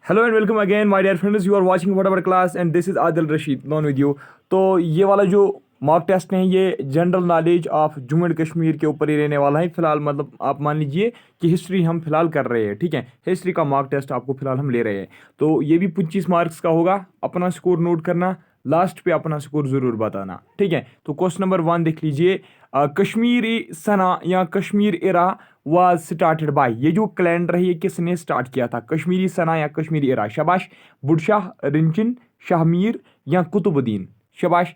Hello and welcome again my dear friends, you are watching what our class and this is Adil Rashid known with you. तो ये वाला जो mock test है ये general knowledge of Jammu and Kashmir के ऊपर ही रहने वाला है फिलहाल। मतलब आप मान लीजिए कि हिस्ट्री हम फिलहाल कर रहे हैं, ठीक है। हिस्ट्री का मॉक टेस्ट आपको फिलहाल हम ले रहे हैं। तो ये भी 25 मार्क्स का होगा। अपना स्कोर नोट करना, लास्ट पे अपना स्कोर ज़रूर बताना, ठीक है। तो क्वेश्चन नंबर 1 देख लीजिए। कश्मीरी सना या कश्मीर इरा वाज स्टार्टेड बाय। ये जो कैलेंडर है ये किसने स्टार्ट किया था? कश्मीरी सना या कश्मीरी इरा? शाबाश। बुडशाह, रिंचन, शाहमीर या कुतुबुद्दीन? शाबाश।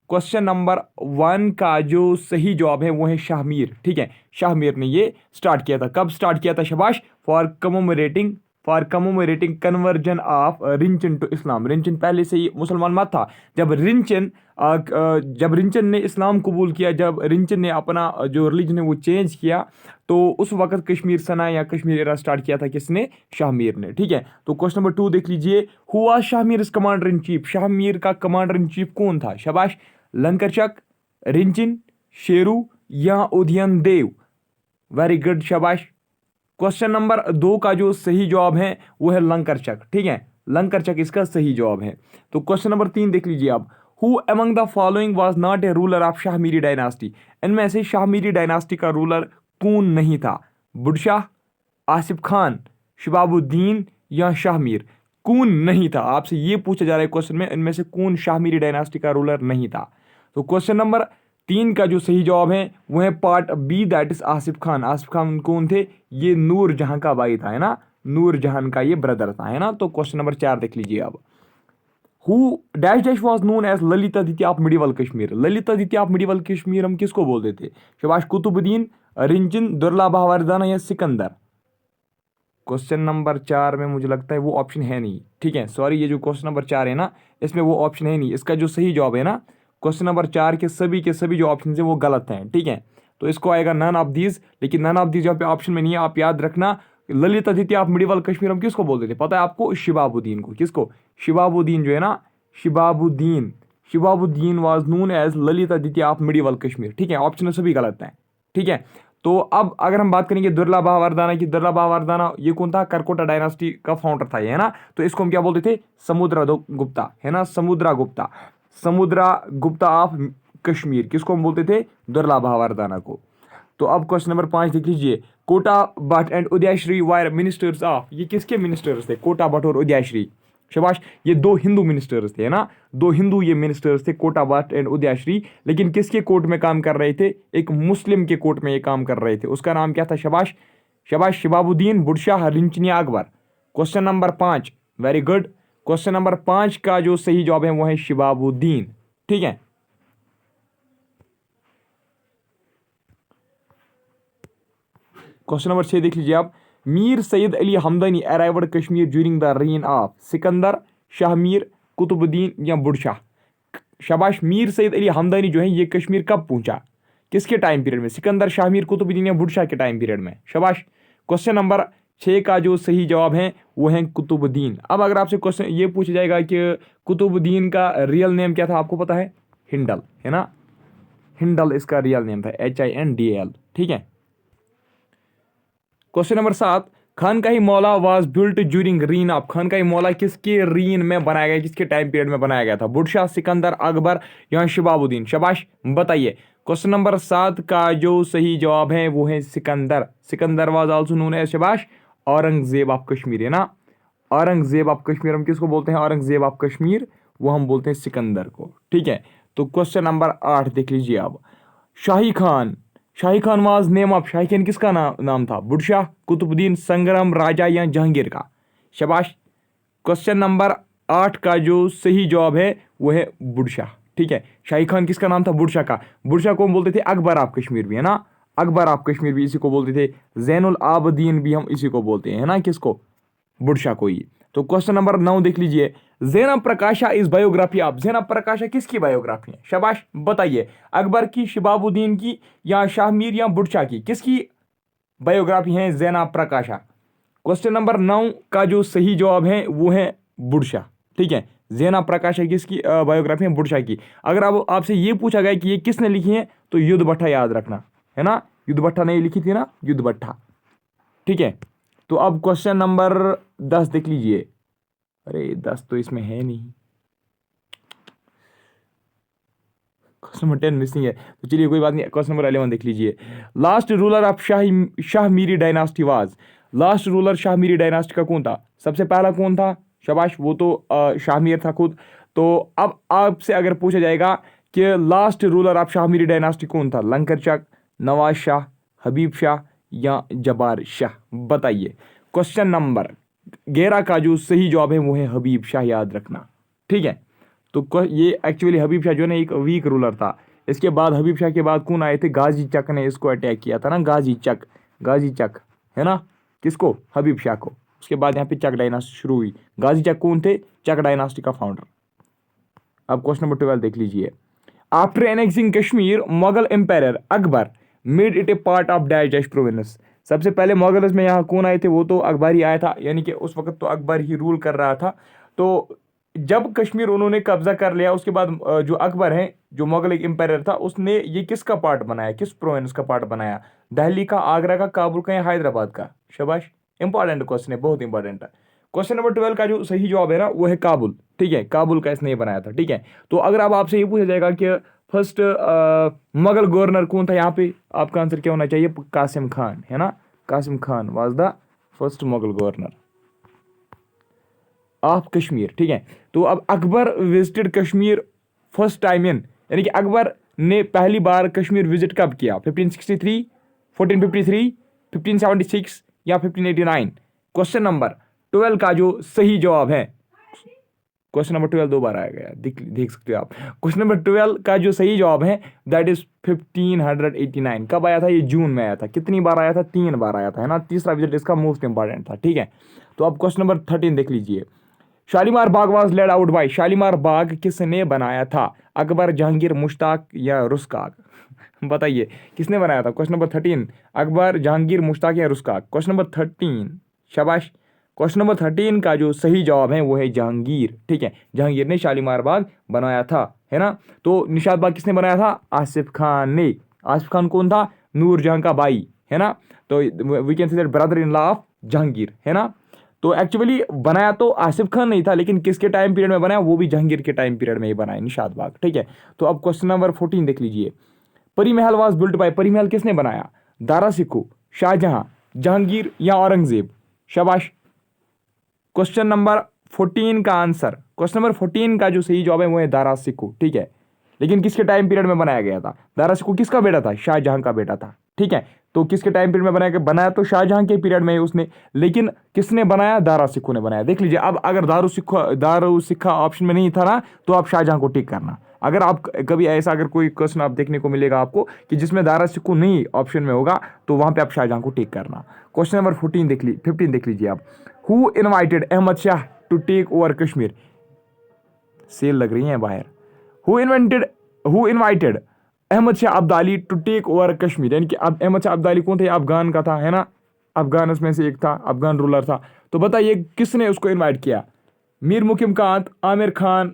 क्वेश्चन नंबर 1 का जो सही जवाब है वो है शाहमीर, ठीक है। शाहमीर ने ये स्टार्ट किया था। कब स्टार्ट किया था? शाबाश। For commemorating conversion of Rinchan to Islam. Rinchan पहले से ही मुसलमान मत था। जब रिंचन ने इस्लाम कबूल किया, जब रिंचन ने अपना जो रिलीजन है वो चेंज किया, तो उस वक्त कश्मीर सना या कश्मीर एरा स्टार्ट किया था किसने? शाहमीर ने, ठीक है। तो क्वेश्चन नंबर 2 देख लीजिए। हुआ Shahmir commander in chief. Shahmir का कमांडर इन चीफ कौन था? शाबाश। लंकरचक, रिंचन, शेरू या उदयन देव? वेरी गुड, शाबाश। क्वेश्चन नंबर 2 का जो सही जवाब है वो है लंकरचक, ठीक है। लंकरचक इसका सही जवाब है। तो क्वेश्चन नंबर 3 देख लीजिए आप। Who among the following was not a ruler of Shahmiri dynasty. इनमें से शाहमीरी डायनास्टी का रूलर कौन नहीं था? बुडशाह, आसिफ खान, शिबाबुद्दीन या शाहमीर? कौन नहीं था? आपसे ये पूछा जा रहा है क्वेश्चन में, इनमें से कौन शाहमीरी डायनास्टी का रूलर नहीं था? तो क्वेश्चन नंबर 3 का जो सही जवाब है वो है part B, that is Asif Khan. Asif Khan कौन थे? ये नूर जहां का भाई था, है ना। नूर जहां का ये ब्रदर था, है ना। तो क्वेश्चन नंबर 4 देख लीजिए अब। Who dash dash was known as Lalitaditya of medieval Kashmir. Lalitaditya of medieval Kashmir हम किसको बोलते थे? शाबाश। कुतुबुद्दीन, रिंचन, दुर्लभावर्धन या सिकंदर? क्वेश्चन नंबर 4 में मुझे लगता है वो ऑप्शन है नहीं, ठीक है। सॉरी, ये जो क्वेश्चन नंबर 4 है ना, इसमें वो ऑप्शन है नहीं। इसका जो सही जवाब है ना, क्वेश्चन नंबर 4 के सभी जो ऑप्शन है वो गलत हैं, ठीक है। तो इसको आएगा नन ऑफ दीज। लेकिन नन ऑफ दीज यहाँ पे ऑप्शन में नहीं है, आप याद रखना। ललित आदित्य ऑफ मिडिवल कश्मीर हम किसको बोलते थे पता है आपको? शिबाबुद्दीन को। किसको? शिबाबुद्दीन जो है ना, Shihabuddin. Shihabuddin was known as Lalitaditya of medieval Kashmir, ठीक है। ऑप्शन सभी गलत हैं, ठीक है। तो अब अगर हम बात करेंगे दुर्लभावर्धना की, दुर्लभावर्धना ये कौन था? करकोटा डायनास्टी का फाउंडर था ये, है ना। तो इसको हम क्या बोलते थे? समुद्रा गुप्ता, है ना। समुद्रा गुप्ता, समुद्रा गुप्ता ऑफ कश्मीर किसको हम बोलते थे? दुर्लभावर्धना को। तो अब क्वेश्चन नंबर 5 देख लीजिए। Kota Bhatt and Udayashri were ministers of. ये किसके मिनिस्टर्स थे? कोटा भट्ट और उदयश्री। शाबाश। ये दो हिंदू मिनिस्टर्स थे, है ना। दो हिंदू ये मिनिस्टर्स थे, कोटा भट्ट एंड उदयश्री। लेकिन किसके कोर्ट में काम कर रहे थे? एक मुस्लिम के कोर्ट में ये काम कर रहे थे। उसका नाम क्या था? शाबाश। शाबाश। Shihabuddin, Budshah, Rinchania, Akbar? Question number 5, very good. Question number 5 का जो सही जवाब है वो है शिबाबुद्दीन, ठीक है। क्वेश्चन नंबर 6 देख लीजिए आप। Mir Sayyid Ali Hamadani arrived Kashmir during the reign of Sikandar, Shahmir, Qutbuddin या बुडशाह? शाबाश। मीर सैयद अली हमदनी जो है ये कश्मीर कब पहुंचा? किसके टाइम पीरियड में? सिकंदर, शाहमीर, कुतुबुद्दीन या बुडशाह के टाइम पीरियड में? शाबाश। क्वेश्चन नंबर 6 का जो सही जवाब है वो है कुतुबुद्दीन। अब अगर आपसे क्वेश्चन ये पूछा जाएगा कि कुतुबुद्दीन का रियल नेम क्या था, आपको पता है? हिंडल, है ना। हिंडल इसका रियल नेम था, HINDAL, ठीक है। Question number 7। Khanqahi Maula was built during reign of. Khanqahi Maula किसके रीन में बनाया गया, किसके टाइम पीरियड में बनाया गया था? बुडशाह, सिकंदर, अकबर या शिबाबुद्दीन? शाबाश, बताइए। क्वेश्चन नंबर 7 का जो सही जवाब है वो है Sikandar. Sikandar was also known as, शाबाश, औरंगजेब ऑफ कश्मीर, है ना। औरंगजेब ऑफ कश्मीर हम किसको बोलते हैं? औरंगजेब ऑफ कश्मीर वो हम बोलते हैं सिकंदर को, ठीक है। तो क्वेश्चन नंबर 8 देख लीजिए आप। शाही खान, शाही खान वाज नेम ऑफ। शाही खान किसका नाम था? बुडशाह, कुतुबुद्दीन, संग्राम, राजा या जहांगीर का? शाबाश। क्वेश्चन नंबर 8 का जो सही जवाब है वो है बुडशाह, ठीक है। शाही खान किसका नाम था? बुडशाह का। बुडशाह को हम बोलते थे अकबर ऑफ कश्मीर भी, है ना। अकबर ऑफ कश्मीर भी इसी को बोलते थे। जैनुल आबदीन भी हम इसी को बोलते हैं, है ना। किसको? बुडशा को ही। तो क्वेश्चन नंबर 9 देख लीजिए। Zaina Prakasha is biography of. Zaina Prakasha किसकी बायोग्राफी है? शाबाश, बताइए। अकबर की, शिबाबुद्दीन की या शाहमीर या बुडशा की? किसकी बायोग्राफी है ज़ैनब प्रकाशा? क्वेश्चन नंबर 9 का जो सही जवाब है वो है बुडशा, ठीक है। ज़ैनब प्रकाशा किसकी बायोग्राफी है? बुडशा की। अगर आप आपसे ये पूछा गया कि ये किसने लिखी है, तो युद्ध भट्टा याद रखना, है ना। युद्ध भट्टा ने लिखी थी ना, युद्ध भट्टा, ठीक है। तो अब क्वेश्चन नंबर 10 देख लीजिए। अरे 10 तो इसमें है नहीं, क्वेश्चन नंबर 10 मिसिंग है। तो चलिए कोई बात नहीं, क्वेश्चन नंबर 11 देख लीजिए। Last ruler of Shah Miri dynasty was, last ruler Shah Miri dynasty का कौन था? सबसे पहला कौन था? शाबाश, वो तो शाह मीर था खुद। तो अब आपसे अगर पूछा जाएगा कि last ruler of Shah Miri dynasty कौन था, लंकर चक, नवाज शाह, हबीब शाह या जबार शाह, बताइए। क्वेश्चन नंबर 11 का जो सही जवाब है वो है हबीब शाह, याद रखना, ठीक है। तो ये एक्चुअली हबीब शाह जो है ना एक वीक रूलर था। इसके बाद हबीब शाह के बाद कौन आए थे? गाजी चक ने इसको अटैक किया था ना, गाजी चक, गाजी चक, है ना, किसको? हबीब शाह को। उसके बाद यहाँ पे चक डायनास्टी शुरू हुई। गाजी चक कौन थे? चक डायनास्टी का फाउंडर। अब क्वेश्चन नंबर 12 देख लीजिए। After annexing Kashmir Mughal empire Akbar made it a part of dash province. सबसे पहले मुगल्स में यहाँ कौन आए थे? वो तो अकबर ही आया था, यानी कि उस वक्त तो अकबर ही रूल कर रहा था। तो जब कश्मीर उन्होंने कब्जा कर लिया उसके बाद जो अकबर है, जो मुगल एक एम्पायर था, उसने ये किसका पार्ट बनाया, किस प्रोविंस का पार्ट बनाया? दिल्ली का, आगरा का, काबुल का या हैदराबाद का? शाबाश, इंपॉर्टेंट क्वेश्चन है, बहुत इंपॉर्टेंट है। क्वेश्चन नंबर 12 का जो सही जवाब है ना वो है काबुल, ठीक है, काबुल का इसने बनाया था, ठीक है। तो अगर अब आपसे ये पूछा जाएगा कि फर्स्ट मुगल गवर्नर कौन था, यहाँ पे आपका आंसर क्या होना चाहिए? कासिम खान, है ना, Qasim Khan was the first Mughal governor of Kashmir, ठीक है। तो अब Akbar visited Kashmir first time in, यानी कि अकबर ने पहली बार कश्मीर विजिट कब किया? 1563, 1453, 1576 या 1589? क्वेश्चन नंबर 12 का जो सही जवाब है, क्वेश्चन नंबर 12 दो बार आया गया, देख सकते हो आप। क्वेश्चन नंबर 12 का जो सही जवाब है दैट इज 1589। कब आया था? ये जून में आया था। कितनी बार आया था? 3 बार आया था, है ना। तीसरा विजिट इसका मोस्ट इंपॉर्टेंट था, ठीक है। तो अब क्वेश्चन नंबर 13 देख लीजिए। Shalimar Bagh was laid out by, Shalimar Bagh किसने बनाया था? अकबर, जहांगीर, मुश्ताक या रुस्ताक? बताइए किसने बनाया था? क्वेश्चन नंबर 13, अकबर, जहांगीर, मुश्ताक या रुस्ताक? क्वेश्चन नंबर 13, शाबाश। क्वेश्चन नंबर 13 का जो सही जवाब है वो है जहांगीर, ठीक है। जहांगीर ने शालीमार बाग बनाया था, है ना। तो निशात बाग किसने बनाया था? आसिफ खान ने। आसिफ खान कौन था? नूरजहां का भाई, है ना। तो we can say that brother in law of Jahangir, है ना। तो एक्चुअली बनाया तो आसिफ खान नहीं था, लेकिन किसके टाइम पीरियड में बनाया? वो भी जहांगीर के टाइम पीरियड में ही बनाया, निशात बाग, ठीक है। तो अब क्वेश्चन नंबर 14 देख लीजिए। परी महल वाज बिल्ट बाय, परी महल किसने बनाया? दारा सिखो, शाहजहां, जहांगीर या औरंगजेब? शाबाश। क्वेश्चन नंबर 14 का आंसर, क्वेश्चन नंबर 14 का जो सही जवाब है वो है दारा सिखो, ठीक है। लेकिन किसके टाइम पीरियड में बनाया गया था? दारा सिखो किसका बेटा था? शाहजहां का बेटा था, ठीक है। तो किसके टाइम पीरियड में बनाया गया? बनाया तो शाहजहां के पीरियड में ही उसने, लेकिन किसने बनाया? दारा सिखो ने बनाया। देख लीजिए, अब अगर दारू सिखा ऑप्शन में नहीं था ना, तो आप शाहजहां को टिक करना। अगर आप कभी ऐसा अगर कोई क्वेश्चन आप देखने को मिलेगा आपको कि जिसमें दारा सिक्कू नहीं ऑप्शन में होगा, तो वहां पे आप शाहजहां को टिक करना। क्वेश्चन नंबर 15 देख लीजिए आप। Who invited Ahmad Shah to take over Kashmir? Sale लग रही है बाहर। Who invited Ahmad Shah Abdali to take over Kashmir, यानी कि अब अहमद शाह अब्दाली कौन थे? अफगान का था, है ना, अफगान उसमें से एक था, अफगान रूलर था। तो बताइए किसने उसको इनवाइट किया? मीर मुकिम कांत, आमिर खान,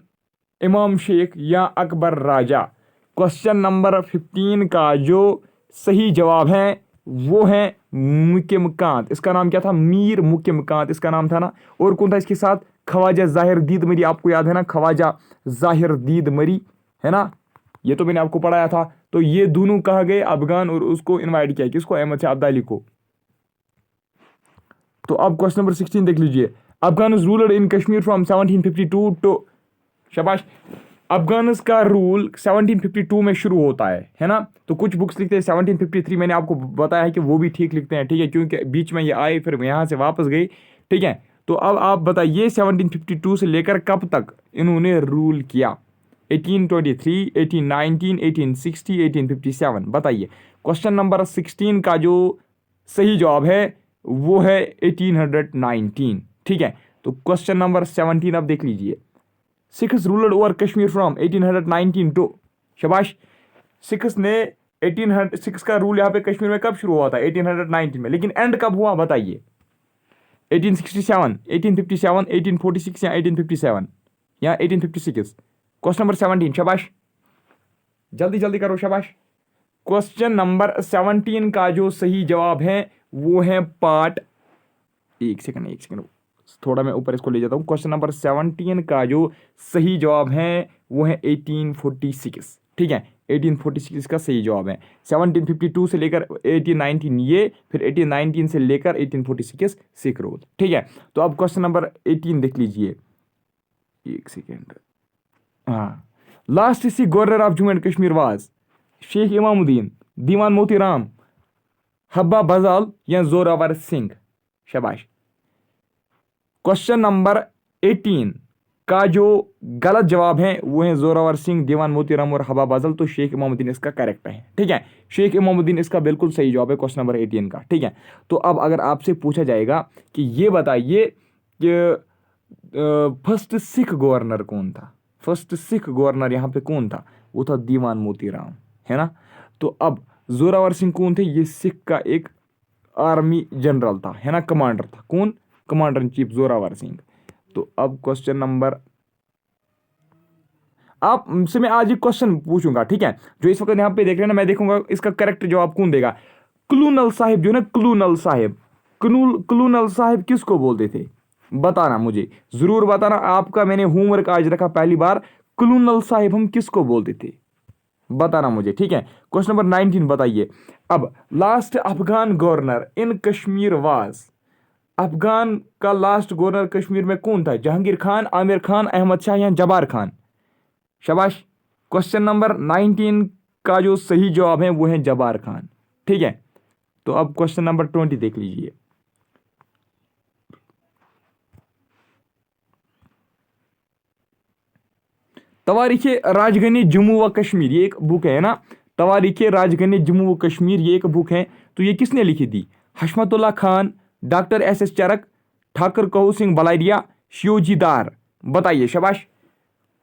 इमाम शेख या अकबर राजा? क्वेश्चन नंबर 15 का जो सही जवाब है वो है मुकिम कांत। इसका नाम क्या था? मीर मुकिम कांत इसका नाम था ना। और कौन था इसके साथ? ख्वाजा जाहिर दीद मरी, आपको याद है ना, ख्वाजा जाहिर दीद मरी, है ना। ये तो मैंने आपको पढ़ाया था। तो ये दोनों कहा गए अफगान, और उसको इनवाइट किया किसको? अहमद शाह अब्दाली को। तो अब क्वेश्चन नंबर 16 देख लीजिए। Afghan ruler in Kashmir from 1752 to, शाबाश। अफगानिस का रूल 1752 में शुरू होता है ना। तो कुछ बुक्स लिखते हैं 1753, मैंने आपको बताया है कि वो भी ठीक लिखते हैं, ठीक है, क्योंकि बीच में ये आए फिर यहाँ से वापस गई, ठीक है। तो अब आप बताइए 1752 से लेकर कब तक इन्होंने रूल किया? 1823, 1819, 1860, 1857? बताइए। क्वेश्चन नंबर 16 का जो सही जवाब है वो है 1819, ठीक है। तो क्वेश्चन नंबर 17 अब देख लीजिए। Sikhs ruler over Kashmir from 1819 to, शाबाश। सिख्स ने 1806 का रूल यहाँ पे कश्मीर में कब शुरू हुआ था? 1819 में, लेकिन एंड कब हुआ बताइए? 1867, 1857, 1846 या 1857 या 1856? क्वेश्चन नंबर 17, शाबाश, जल्दी जल्दी करो, शाबाश। क्वेश्चन नंबर 17 का जो सही जवाब है वो है पार्ट, एक सेकंड थोड़ा मैं ऊपर इसको ले जाता हूँ। क्वेश्चन नंबर 17 का जो सही जवाब है वो है 1846। ठीक है, 1846 का सही जवाब है। 1752 से लेकर 1819 ये, फिर 1819 से लेकर 1846 सिख रोल। ठीक है, तो अब क्वेश्चन नंबर 18 देख लीजिए, एक सेकेंड। हाँ, last Sikh governor of Jammu and Kashmir was Sheikh Imamuddin, Diwan Moti Ram, Habba बजाल या जोरावर सिंह। शाबाश। क्वेश्चन नंबर 18 का जो गलत जवाब है वो है जोरावर सिंह, दीवान मोतीराम और हबा बाजल। तो शेख इमामुद्दीन इसका करेक्ट है। ठीक है, शेख इमामुद्दीन इसका बिल्कुल सही जवाब है क्वेश्चन नंबर 18 का। ठीक है, तो अब अगर आपसे पूछा जाएगा कि ये बताइए कि फर्स्ट सिख गवर्नर कौन था, फर्स्ट सिख गवर्नर यहाँ पे कौन था, वो था दीवान मोतीराम, है ना। तो अब जोरावर सिंह कौन थे, ये सिख का एक आर्मी जनरल था, है ना, कमांडर था। कौन, commander in chief Zorawar Singh. तो अब क्वेश्चन नंबर, आपसे मैं आज एक क्वेश्चन पूछूंगा, ठीक है, जो इस वक्त यहाँ पे देख रहे हैं ना, मैं देखूंगा इसका करेक्ट जवाब कौन देगा। क्लूनल साहिब जो ना, क्लूनल साहिब, क्लूनल साहिब किसको बोलते थे, बताना मुझे, जरूर बताना। आपका मैंने होमवर्क आज रखा पहली बार, क्लूनल साहिब हम किसको बोलते थे, बताना मुझे। ठीक है, क्वेश्चन नंबर 19 बताइए। अब last Afghan governor in Kashmir was, Afghan का लास्ट गवर्नर कश्मीर में कौन था, जहांगीर खान, आमिर खान, अहमद शाह या जबार खान। शाबाश। क्वेश्चन नंबर 19 का जो सही जवाब है वो है जबार खान। ठीक है, तो अब क्वेश्चन नंबर 20 देख लीजिए। तवारीखे राजगनी जम्मू व कश्मीर, ये एक बुक है ना, तवारीखे राजगनी जम्मू व कश्मीर, ये एक बुक है। तो ये किसने लिखी थी, हशमतुल्लाह खान, डॉक्टर एस चरक, ठाकुर कहू सिंह बलारिया, शिवजी दार। बताइए। शाबाश।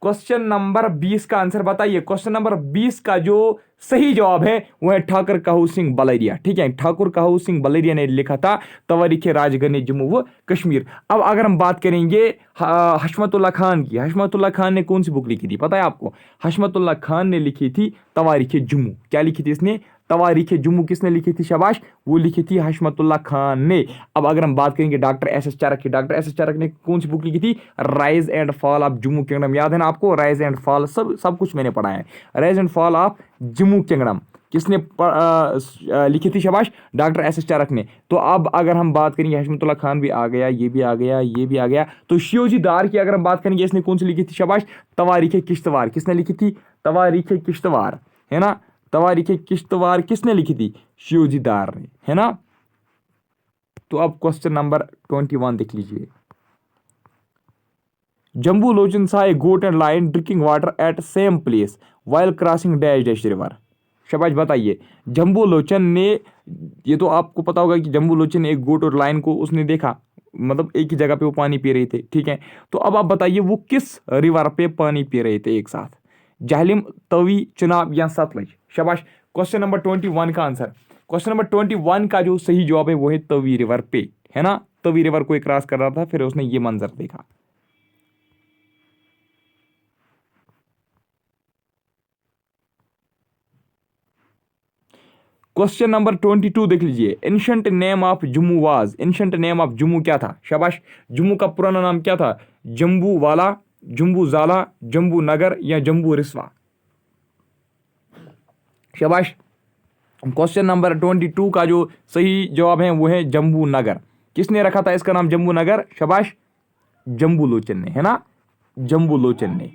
क्वेश्चन नंबर 20 का आंसर बताइए। क्वेश्चन नंबर 20 का जो सही जवाब है वो है ठाकुर कहू सिंह बलेरिया। ठीक है, ठाकुर कहू सिंह बलेरिया ने लिखा था तवारीखे राजगनी जम्मू व कश्मीर। अब अगर हम बात करेंगे हशमतुल्लाह खान की, हशमतुल्लाह खान ने कौन सी बुक लिखी थी, पता है आपको, हशमतुल्लाह खान ने लिखी थी तवारीखे जम्मू। क्या लिखी थी इसने, तवारीखे जम्मू। किसने लिखी थी, शाबाश, वो लिखी थी हशमतुल्लाह खान ने। अब अगर हम बात करेंगे डॉक्टर एस चरक की, डॉक्टर एस चरक ने कौन सी बुक लिखी थी, rise and fall of Jammu kingdom. याद है ना आपको, राइज एंड फॉल, सब कुछ मैंने पढ़ा है। Rise and fall of Jammu kingdom किसने लिखी थी, शाबाश, डॉक्टर एस चरक ने। तो अब अगर हम बात करेंगे, हशमतुल्लाह खान भी आ गया, ये भी आ गया, ये भी आ गया। तो शिवजी दार की अगर हम बात करेंगे, इसने कौन सी लिखी थी, शाबाश, तवारीखे किश्तवार। किसने लिखी थी, तवारीखे किश्तवार, है ना, तवारीखे किश्तवार किसने लिखी थी, शिवजी दार ने, है ना। तो अब क्वेश्चन नंबर 21 देख लीजिए। Jambu Lochan saw a goat and lion drinking water at same place while crossing dash dash river. शाबाश, बताइए। जम्बू लोचन ने, ये तो आपको पता होगा कि जम्बू लोचन ने एक गोट और लायन को उसने देखा, मतलब एक ही जगह पे वो पानी पी रहे थे। ठीक है, तो अब आप बताइए वो किस रिवर पे पानी पी रहे थे एक साथ, जहलिम, तवी, चिनाब या सतलज। शाबाश। क्वेश्चन नंबर 21 का आंसर, क्वेश्चन नंबर 21 का जो सही जवाब है वो है तवी रिवर पे, है ना। तवी रिवर को क्रॉस कर रहा था, फिर उसने ये मंजर देखा। क्वेश्चन नंबर 22 देख लीजिए। Ancient name of Jammu was, ancient name of Jammu क्या था, शाबाश, जम्मू का पुराना नाम क्या था, जम्बू वाला, जम्बू जाला, जम्बू नगर या जम्बू रिस्वा। शाबाश। क्वेश्चन नंबर 22 का जो सही जवाब है वो है जम्बू नगर। किसने रखा था इसका नाम जम्बू नगर, शाबाश, जम्बू लोचन ने, है ना, जम्बू लोचन ने,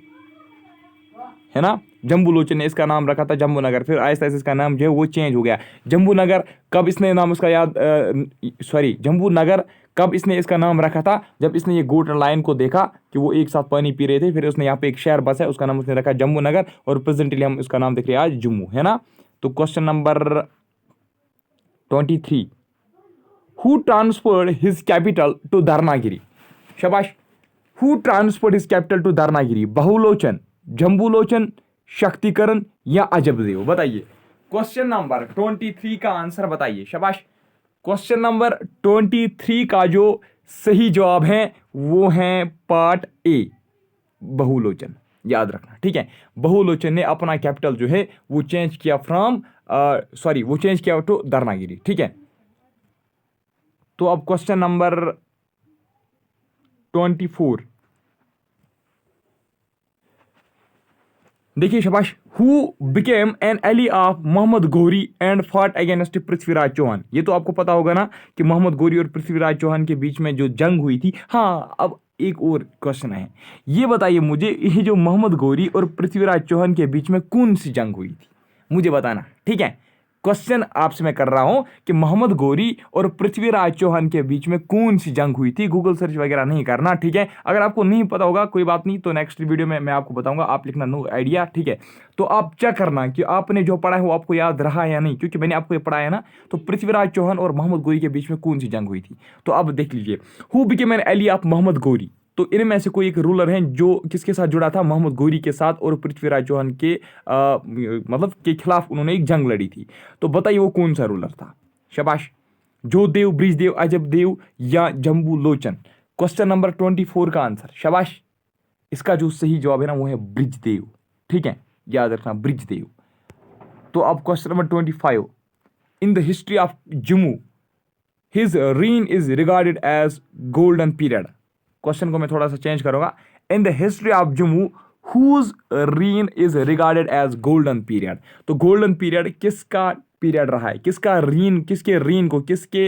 है ना, जम्बू लोचन ने इसका नाम रखा था जम्बू नगर। फिर आहिस्ता आहिस्ता इसका नाम जो है वो चेंज हो गया जम्बू नगर। कब इसने नाम उसका याद, सॉरी, जम्बू नगर कब इसने इसका नाम रखा था, जब इसने ये गोट लाइन को देखा कि वो एक साथ पानी पी रहे थे, फिर उसने यहाँ पे एक शहर बसा है, उसका नाम उसने रखा जम्बू नगर, और प्रेजेंटली हम उसका नाम देख रहे हैं आज जम्मू, है ना। तो question number 23, who transferred his capital to Dharanagiri. शाबाश। Who transferred his capital to Dharanagiri, Bahulochan, Jambulochan, Shaktikaran या अजबदेव। बताइए। क्वेश्चन नंबर 23 का आंसर बताइए। शाबाश। क्वेश्चन नंबर 23 का जो सही जवाब है वो है पार्ट ए, बहुलोचन। याद रखना, ठीक है। बहुलोचन ने अपना कैपिटल जो है वो चेंज किया फ्रॉम, सॉरी, वो चेंज किया टू धरनागिरी। ठीक है, तो अब क्वेश्चन नंबर 24। देखिए शाबाश। Who became an ally of Mohammad Ghori and fought against Prithviraj Chauhan. ये तो आपको पता होगा ना कि मोहम्मद गौरी और पृथ्वीराज चौहान के बीच में जो जंग हुई थी। हाँ, अब एक और क्वेश्चन है, ये बताइए मुझे, ये जो मोहम्मद गौरी और पृथ्वीराज चौहान के बीच में कौन सी जंग हुई थी, मुझे बताना। ठीक है, क्वेश्चन आपसे मैं कर रहा हूं कि मोहम्मद गौरी और पृथ्वीराज चौहान के बीच में कौन सी जंग हुई थी। गूगल सर्च वगैरह नहीं करना, ठीक है। अगर आपको नहीं पता होगा कोई बात नहीं, तो नेक्स्ट वीडियो में मैं आपको बताऊंगा, आप लिखना नो आइडिया, ठीक है। तो आप चेक करना कि आपने जो पढ़ा है वो आपको याद रहा या नहीं, क्योंकि मैंने आपको ये पढ़ाया ना। तो पृथ्वीराज चौहान और मोहम्मद गौरी के बीच में कौन सी जंग हुई थी, तो अब देख लीजिए। Who became an ally of Mohammad Ghori, तो इनमें से कोई एक रूलर है जो किसके साथ जुड़ा था, मोहम्मद गौरी के साथ, और पृथ्वीराज चौहान के मतलब के खिलाफ उन्होंने एक जंग लड़ी थी। तो बताइए वो कौन सा रूलर था। शाबाश। जोधदेव, ब्रिजदेव, अजब देव या जम्बू लोचन। क्वेश्चन नंबर 24 का आंसर। शाबाश। इसका जो सही जवाब है ना वो है ब्रिजदेव, ठीक है, याद रखना ब्रिजदेव। तो अब question number 25। In the history of Jammu his reign is regarded as golden period. क्वेश्चन को मैं थोड़ा सा चेंज करूंगा। In the history of Jammu whose reign is regarded as golden period. तो गोल्डन पीरियड किसका पीरियड रहा है, किसका रीन, किसके रीन को, किसके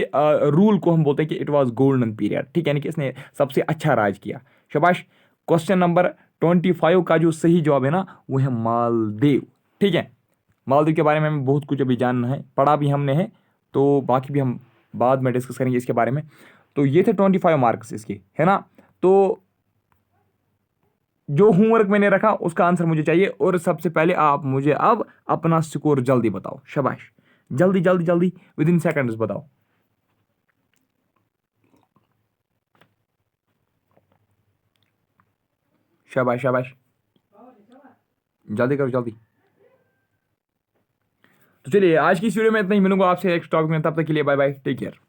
रूल को हम बोलते हैं कि इट वाज गोल्डन पीरियड, ठीक है, यानी कि इसने सबसे अच्छा राज किया। शाबाश। क्वेश्चन नंबर 25 का जो सही जवाब है ना वो है मालदीव, ठीक है। मालदीव के बारे में हमें बहुत कुछ अभी जानना है, पढ़ा भी हमने है, तो बाकी भी हम बाद में डिस्कस करेंगे इसके बारे में। तो ये थे 25 मार्क्स इसके, है ना। तो जो होमवर्क मैंने रखा उसका आंसर मुझे चाहिए, और सबसे पहले आप मुझे अब अपना स्कोर जल्दी बताओ। शाबाश, जल्दी जल्दी जल्दी, विद इन सेकंड्स बताओ। शाबाश शाबाश, जल्दी करो जल्दी। तो चलिए आज की इस वीडियो में इतना ही, मिलूंगा आपसे नेक्स्ट टॉपिक में, तब तक के लिए बाय बाय, टेक केयर।